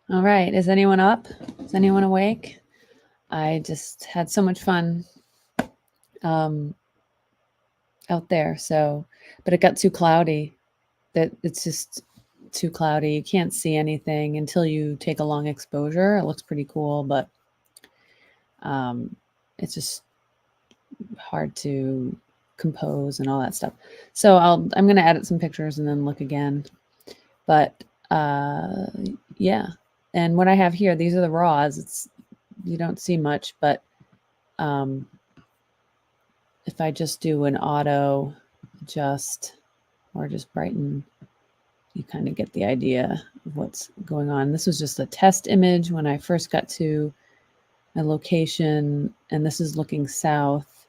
All right. Is anyone up? Is anyone awake? I just had so much fun um, out there. But it got too cloudy. That it's just too cloudy. You can't see anything until you take a long exposure. It looks pretty cool, but um, it's just hard to compose and all that stuff. So I'm gonna edit some pictures and then look again. But uh, yeah, and what I have here, these are the raws. You don't see much, but um, if I just do an auto adjust or just brighten, you kind of get the idea of what's going on. This was just a test image when I first got to my location, and this is looking south,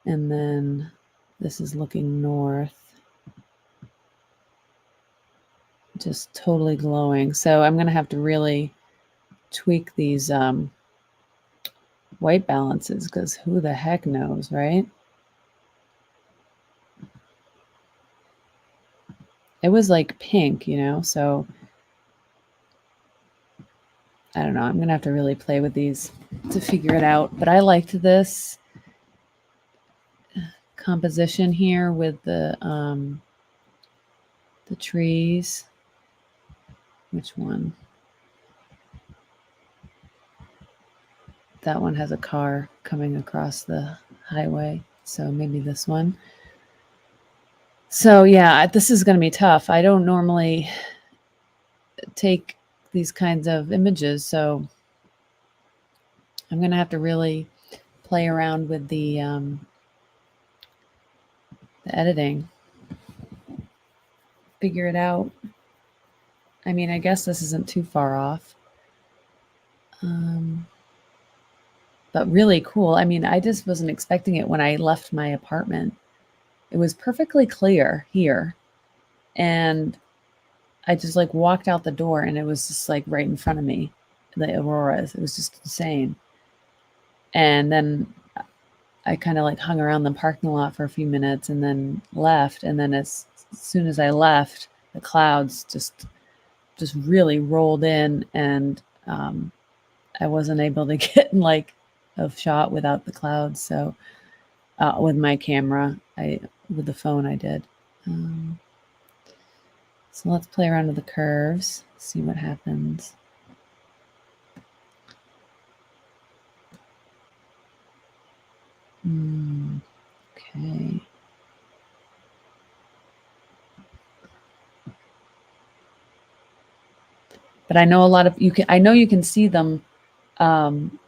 and then this is looking north, just totally glowing. So I'm going to have to really tweak these white balances, because who the heck knows, right? It was like pink, so I don't know. I'm going to have to really play with these to figure it out. But I liked this composition here with the trees. Which one? That one has a car coming across the highway, so maybe this one. So yeah, this is going to be tough. I don't normally take these kinds of images, so I'm going to have to really play around with the editing, figure it out. I mean, I guess this isn't too far off. But really cool. I mean, I just wasn't expecting it when I left my apartment. It was perfectly clear here. And I just like walked out the door and it was just like right in front of me, the auroras. It was just insane. And then I kind of like hung around the parking lot for a few minutes and then left. And then as soon as I left, the clouds just really rolled in, and I wasn't able to get like a shot without the clouds. So with my camera, with the phone I did. So let's play around with the curves, see what happens. Okay. But I know a lot of you can. I know you can see them down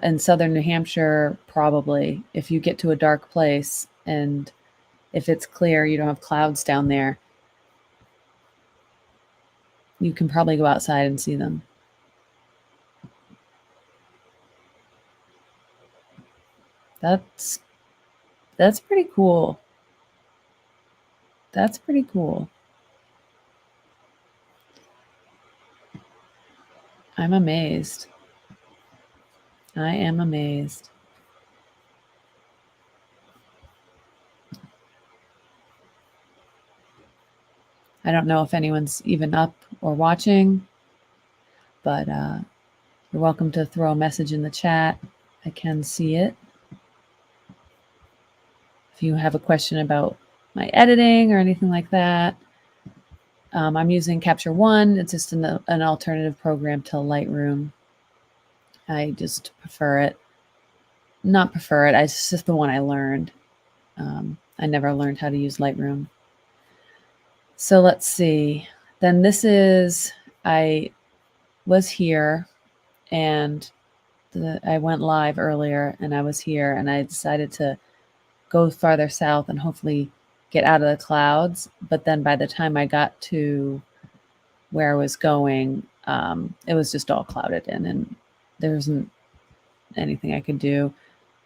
in southern New Hampshire. Probably, if you get to a dark place and if it's clear, you don't have clouds down there, you can probably go outside and see them. That's pretty cool. That's pretty cool. I'm amazed. I am amazed. I don't know if anyone's even up or watching, but you're welcome to throw a message in the chat. I can see it. If you have a question about my editing or anything like that. I'm using Capture One. It's just an alternative program to Lightroom. I just prefer it. Not prefer it. It's just the one I learned. I never learned how to use Lightroom. So let's see. Then this is, I was here and I went live earlier and I was here and I decided to go farther south and hopefully get out of the clouds. But then by the time I got to where I was going, it was just all clouded in and there wasn't anything I could do.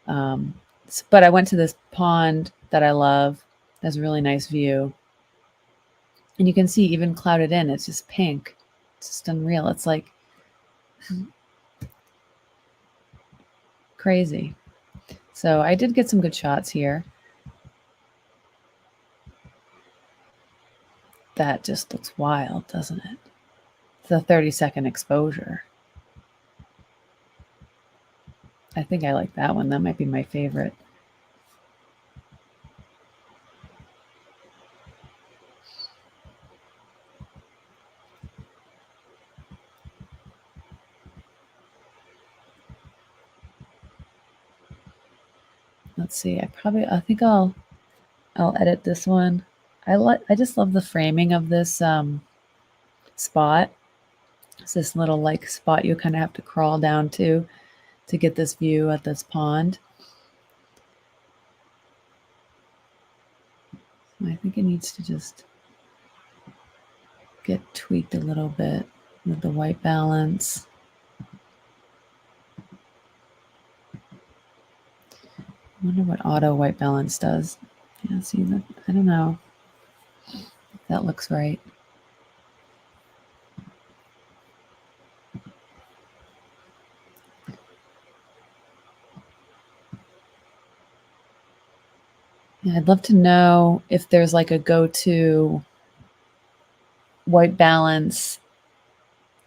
But I went to this pond that I love. Has a really nice view. And you can see even clouded in, it's just pink. It's just unreal. It's like crazy. So I did get some good shots here. That just looks wild, doesn't it? It's a 30-second exposure. I think I like that one. That might be my favorite. Let's see. I think I'll edit this one. I just love the framing of this spot. It's this little like spot you kind of have to crawl down to get this view at this pond. I think it needs to just get tweaked a little bit with the white balance. I wonder what auto white balance does. Yeah, see that? I don't know if that looks right. Yeah, I'd love to know if there's like a go-to white balance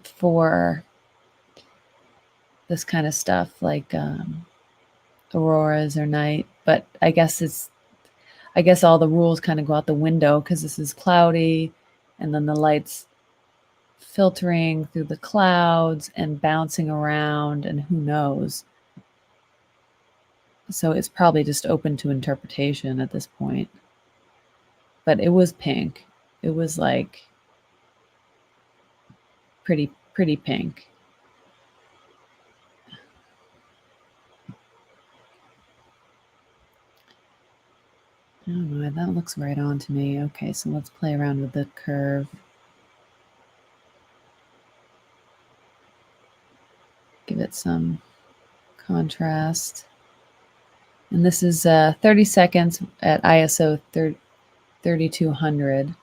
for this kind of stuff, like auroras or night. But I guess all the rules kind of go out the window because this is cloudy, and then the light's filtering through the clouds and bouncing around, and who knows. So it's probably just open to interpretation at this point. But it was pink. It was like pretty pink. I don't know, that looks right on to me. Okay, so let's play around with the curve. Give it some contrast. And this is 30 seconds at ISO 3200.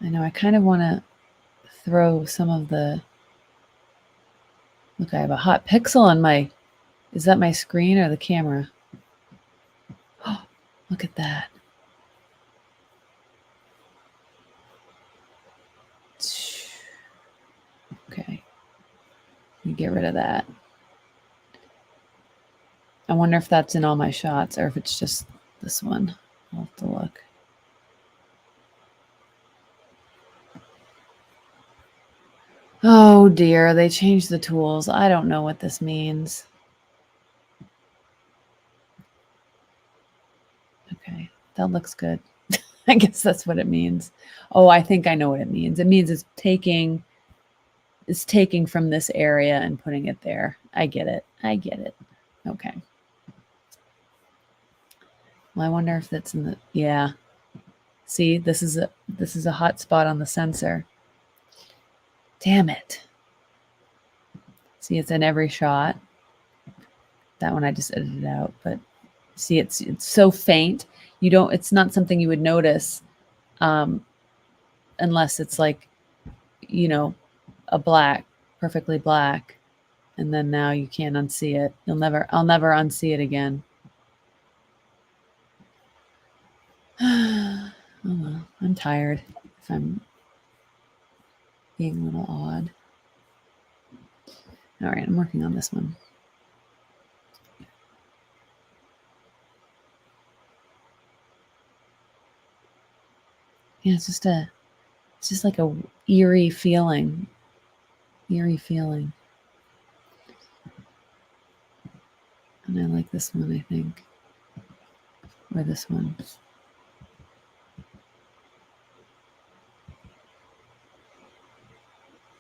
I know I kind of want to throw some of the... Look, I have a hot pixel on my... Is that my screen or the camera? Oh, look at that. Okay. Let me get rid of that. I wonder if that's in all my shots or if it's just this one. I'll have to look. Oh dear, they changed the tools. I don't know what this means. Okay, that looks good. I guess that's what it means. Oh, I think I know what it means. It means it's taking from this area and putting it there. I get it. Okay. Well, I wonder if that's in the... Yeah. See, this is a hot spot on the sensor. Damn it. See, it's in every shot. That one I just edited out, but see, it's so faint. It's not something you would notice unless it's like, a black, perfectly black. And then now you can't unsee it. I'll never unsee it again. Oh well, I'm tired if I'm being a little odd. All right, I'm working on this one. Yeah, it's just like a eerie feeling. And I like this one, I think. Or this one.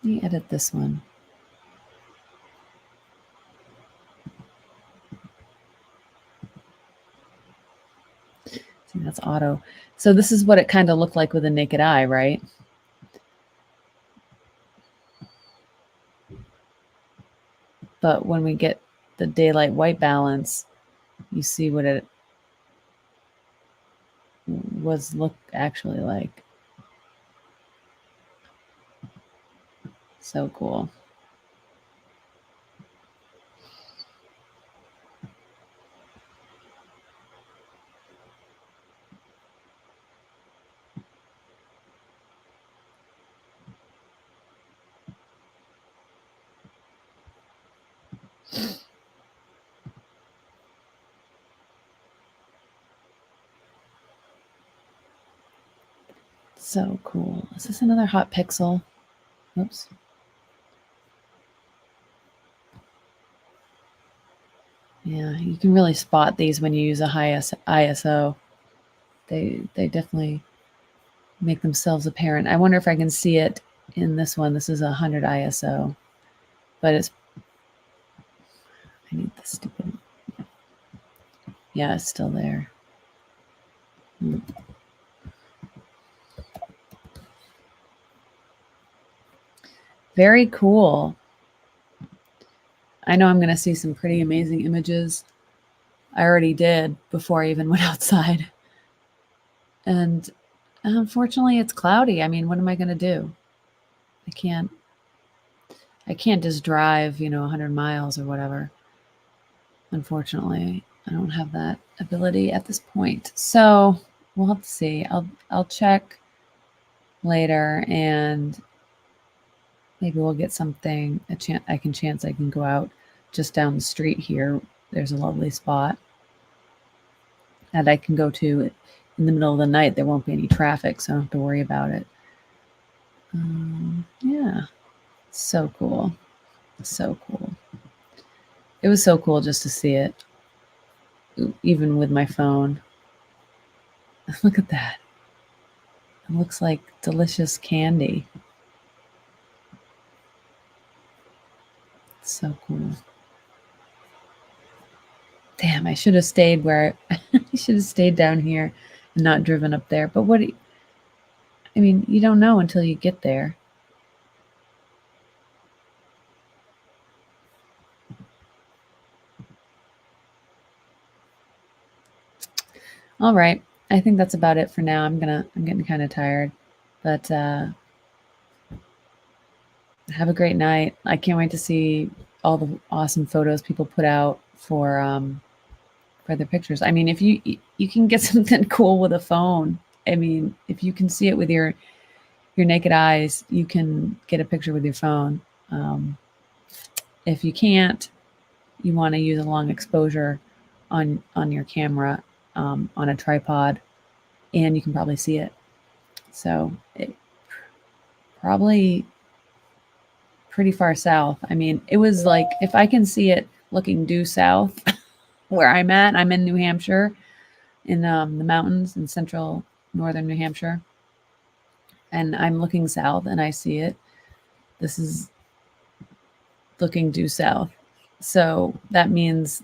Let me edit this one. See, that's auto. So this is what it kind of looked like with a naked eye, right? But when we get the daylight white balance, you see what it look actually like. So cool. So cool. Is this another hot pixel? Oops. Yeah, you can really spot these when you use a high ISO. They definitely make themselves apparent. I wonder if I can see it in this one. This is 100 ISO, but it's, I need the stupid, yeah, it's still there. Very cool. I know I'm going to see some pretty amazing images. I already did before I even went outside. And unfortunately, it's cloudy. I mean, what am I going to do? I can't just drive, 100 miles or whatever. Unfortunately, I don't have that ability at this point. So we'll have to see. I'll check later, and maybe we'll get something. I can go out just down the street here. There's a lovely spot that I can go to in the middle of the night. There won't be any traffic, so I don't have to worry about it. Yeah, so cool. So cool. It was so cool just to see it, even with my phone. Look at that. It looks like delicious candy. So cool. Damn, I should have stayed where I should have stayed down here and not driven up there. But I mean, you don't know until you get there. All right. I think that's about it for now. I'm getting kind of tired. But have a great night. I can't wait to see all the awesome photos people put out for their pictures. I mean, if you can get something cool with a phone. I mean, if you can see it with your naked eyes, you can get a picture with your phone. If you can't, you want to use a long exposure on your camera on a tripod, and you can probably see it. So it probably pretty far south. I mean, it was like, if I can see it looking due south where I'm at, I'm in New Hampshire, in the mountains in central northern New Hampshire, and I'm looking south and I see it. This is looking due south. So that means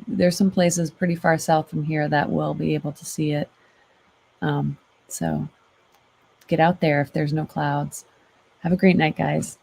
there's some places pretty far south from here that will be able to see it. So get out there if there's no clouds. Have a great night, guys.